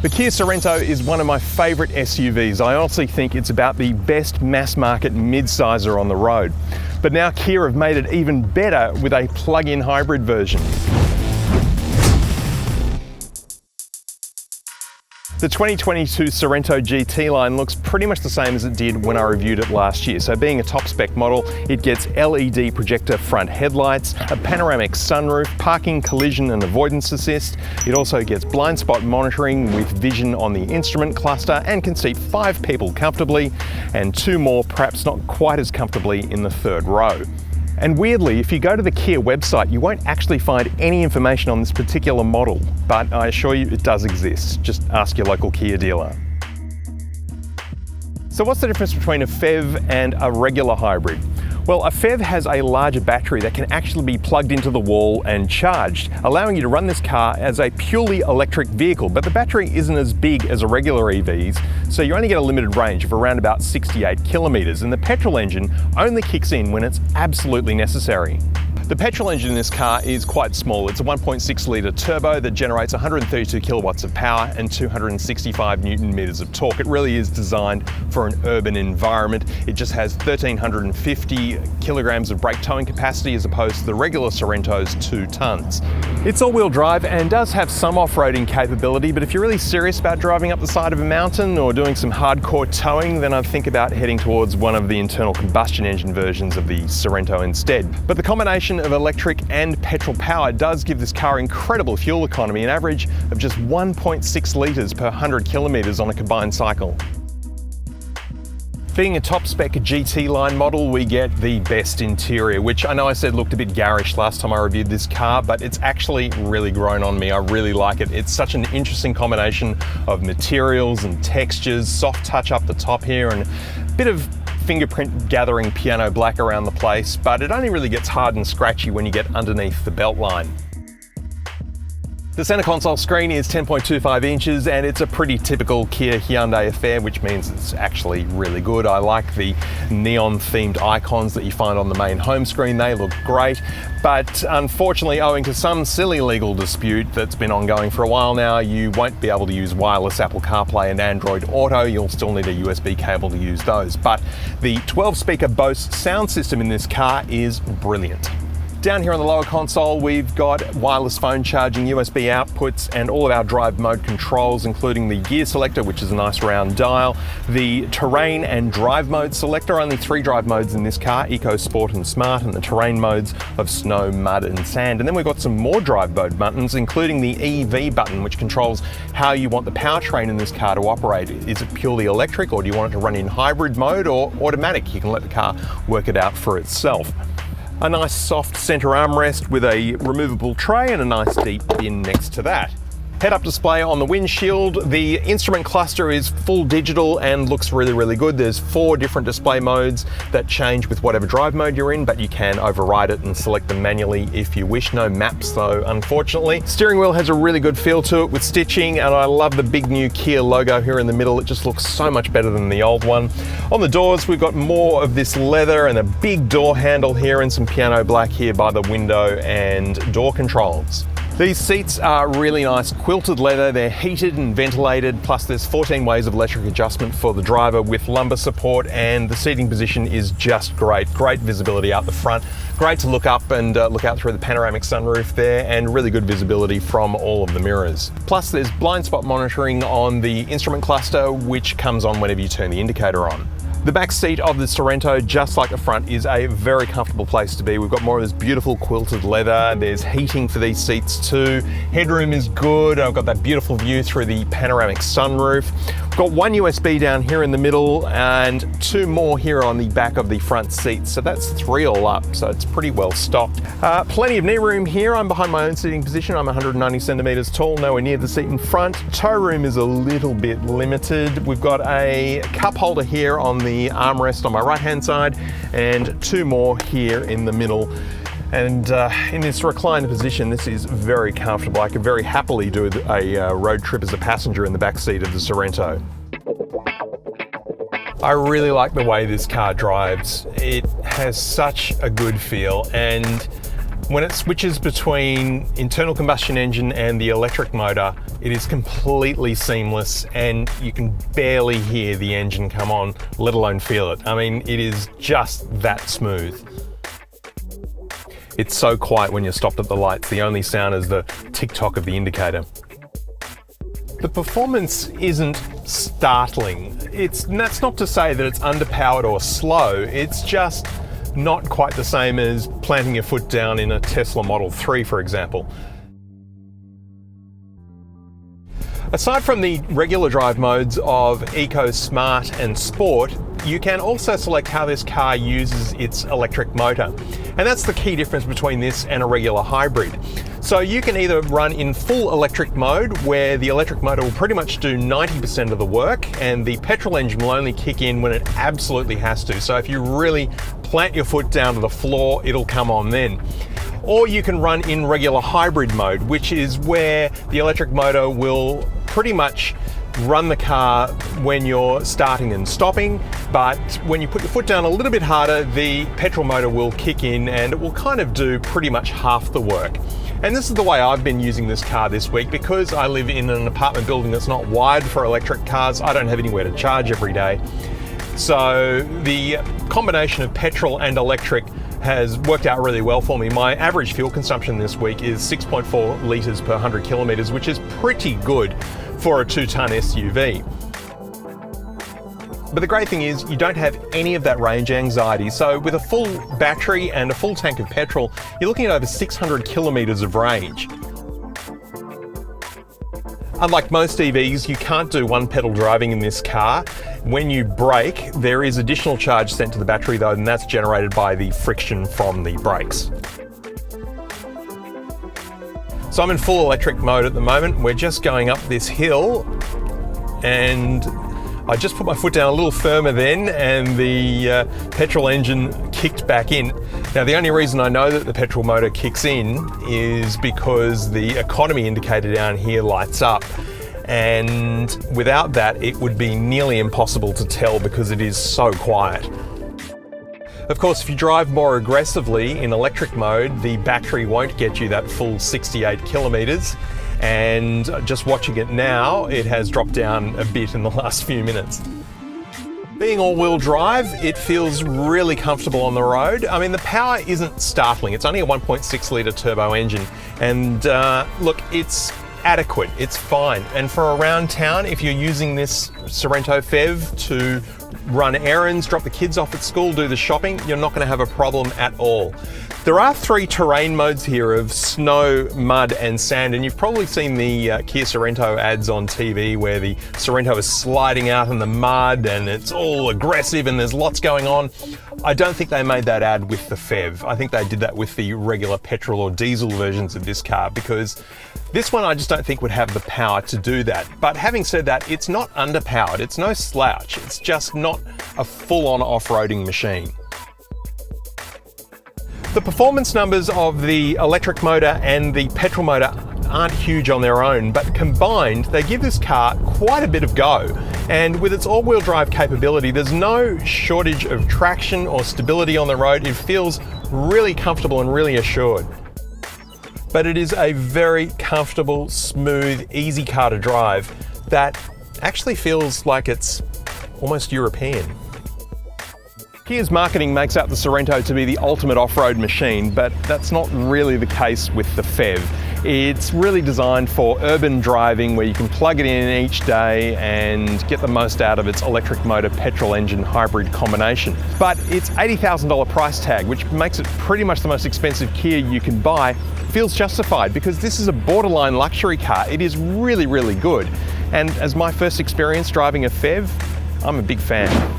The Kia Sorento is one of my favourite SUVs. I honestly think it's about the best mass market mid-sizer on the road. But now Kia have made it even better with a plug-in hybrid version. The 2022 Sorento GT-Line looks pretty much the same as it did when I reviewed it last year. So being a top spec model, it gets LED projector front headlights, a panoramic sunroof, parking, collision and avoidance assist. It also gets blind spot monitoring with vision on the instrument cluster and can seat 5 people comfortably and 2 more perhaps not quite as comfortably in the third row. And weirdly, if you go to the Kia website, you won't actually find any information on this particular model, but I assure you it does exist. Just ask your local Kia dealer. So what's the difference between a PHEV and a regular hybrid? Well, a PHEV has a larger battery that can actually be plugged into the wall and charged, allowing you to run this car as a purely electric vehicle, but the battery isn't as big as a regular EV's, so you only get a limited range of around about 68 kilometres, and the petrol engine only kicks in when it's absolutely necessary. The petrol engine in this car is quite small. It's a 1.6 litre turbo that generates 132 kilowatts of power and 265 newton meters of torque. It really is designed for an urban environment. It just has 1,350 kilograms of brake towing capacity as opposed to the regular Sorento's 2 tonnes. It's all-wheel drive and does have some off-roading capability, but if you're really serious about driving up the side of a mountain or doing some hardcore towing, then I'd think about heading towards one of the internal combustion engine versions of the Sorento instead. But the combination of electric and petrol power does give this car incredible fuel economy, an average of just 1.6 litres per 100 kilometres on a combined cycle. Being a top spec GT-Line model, we get the best interior, which I know I said looked a bit garish last time I reviewed this car, but it's actually really grown on me. I really like it. It's such an interesting combination of materials and textures, soft touch up the top here and a bit of fingerprint gathering piano black around the place, but it only really gets hard and scratchy when you get underneath the belt line. The center console screen is 10.25 inches and it's a pretty typical Kia Hyundai affair, which means it's actually really good. I like the neon themed icons that you find on the main home screen. They look great, but unfortunately, owing to some silly legal dispute that's been ongoing for a while now, you won't be able to use wireless Apple CarPlay and Android Auto. You'll still need a USB cable to use those, but the 12-speaker Bose sound system in this car is brilliant. Down here on the lower console, we've got wireless phone charging, USB outputs, and all of our drive mode controls, including the gear selector, which is a nice round dial, the terrain and drive mode selector, only 3 drive modes in this car, Eco, Sport and Smart, and the terrain modes of snow, mud and sand. And then we've got some more drive mode buttons, including the EV button, which controls how you want the powertrain in this car to operate. Is it purely electric, or do you want it to run in hybrid mode or automatic? You can let the car work it out for itself. A nice soft center armrest with a removable tray and a nice deep bin next to that. Head-up display on the windshield. The instrument cluster is full digital and looks really good. There's 4 different display modes that change with whatever drive mode you're in, but you can override it and select them manually if you wish. No maps though, unfortunately. Steering wheel has a really good feel to it with stitching, and I love the big new Kia logo here in the middle. It just looks so much better than the old one. On the doors, we've got more of this leather and a big door handle here and some piano black here by the window and door controls. These seats are really nice quilted leather. They're heated and ventilated, plus there's 14 ways of electric adjustment for the driver with lumbar support, and the seating position is just great. Great visibility out the front. Great to look up and look out through the panoramic sunroof there, and really good visibility from all of the mirrors. Plus there's blind spot monitoring on the instrument cluster, which comes on whenever you turn the indicator on. The back seat of the Sorento, just like the front, is a very comfortable place to be. We've got more of this beautiful quilted leather. There's heating for these seats too. Headroom is good. I've got that beautiful view through the panoramic sunroof. We've got 1 USB down here in the middle and 2 more here on the back of the front seats. So that's 3 all up, so it's pretty well stocked. Plenty of knee room here. I'm behind my own seating position. I'm 190 centimeters tall, nowhere near the seat in front. Toe room is a little bit limited. We've got a cup holder here on the armrest on my right hand side and 2 more here in the middle. And in this recliner position, this is very comfortable. I could very happily do a road trip as a passenger in the back seat of the Sorento. I really like the way this car drives. It has such a good feel, and When it switches between internal combustion engine and the electric motor, it is completely seamless and you can barely hear the engine come on, let alone feel it. I mean, it is just that smooth. It's so quiet when you're stopped at the lights. The only sound is the tick-tock of the indicator. The performance isn't startling. That's not to say that it's underpowered or slow. It's just not quite the same as planting your foot down in a Tesla Model 3, for example. Aside from the regular drive modes of Eco, Smart and Sport, you can also select how this car uses its electric motor. And that's the key difference between this and a regular hybrid. So you can either run in full electric mode, where the electric motor will pretty much do 90% of the work, and the petrol engine will only kick in when it absolutely has to. So if you really plant your foot down to the floor, it'll come on then. Or you can run in regular hybrid mode, which is where the electric motor will pretty much run the car when you're starting and stopping, but when you put your foot down a little bit harder, the petrol motor will kick in and it will kind of do pretty much half the work. And this is the way I've been using this car this week. Because I live in an apartment building that's not wired for electric cars, I don't have anywhere to charge every day. So the combination of petrol and electric has worked out really well for me. My average fuel consumption this week is 6.4 litres per 100 kilometres, which is pretty good for a 2-ton SUV. But the great thing is you don't have any of that range anxiety. So with a full battery and a full tank of petrol, you're looking at over 600 kilometres of range. Unlike most EVs, you can't do one-pedal driving in this car. When you brake, there is additional charge sent to the battery though, and that's generated by the friction from the brakes. So I'm in full electric mode at the moment. We're just going up this hill, and I just put my foot down a little firmer then, and the petrol engine kicked back in. Now, the only reason I know that the petrol motor kicks in is because the economy indicator down here lights up. And without that, it would be nearly impossible to tell because it is so quiet. Of course, if you drive more aggressively in electric mode, the battery won't get you that full 68 kilometres. And just watching it now, it has dropped down a bit in the last few minutes. Being all-wheel drive, it feels really comfortable on the road. I mean, the power isn't startling. It's only a 1.6 litre turbo engine. And look, it's adequate, it's fine. And for around town, if you're using this Sorento PHEV to run errands, drop the kids off at school, do the shopping, you're not going to have a problem at all. There are 3 terrain modes here of snow, mud and sand, and you've probably seen the Kia Sorento ads on TV where the Sorento is sliding out in the mud and it's all aggressive and there's lots going on. I don't think they made that ad with the PHEV. I think they did that with the regular petrol or diesel versions of this car, because this one I just don't think would have the power to do that. But having said that, it's not underpowered, it's no slouch, it's just not a full-on off-roading machine. The performance numbers of the electric motor and the petrol motor aren't huge on their own, but combined they give this car quite a bit of go. And with its all-wheel drive capability, there's no shortage of traction or stability on the road. It feels really comfortable and really assured. But it is a very comfortable, smooth, easy car to drive that actually feels like it's almost European. Kia's marketing makes out the Sorento to be the ultimate off-road machine, but that's not really the case with the PHEV. It's really designed for urban driving where you can plug it in each day and get the most out of its electric motor petrol engine hybrid combination. But its $80,000 price tag, which makes it pretty much the most expensive Kia you can buy, feels justified because this is a borderline luxury car. It is really, really good. And as my first experience driving a PHEV, I'm a big fan.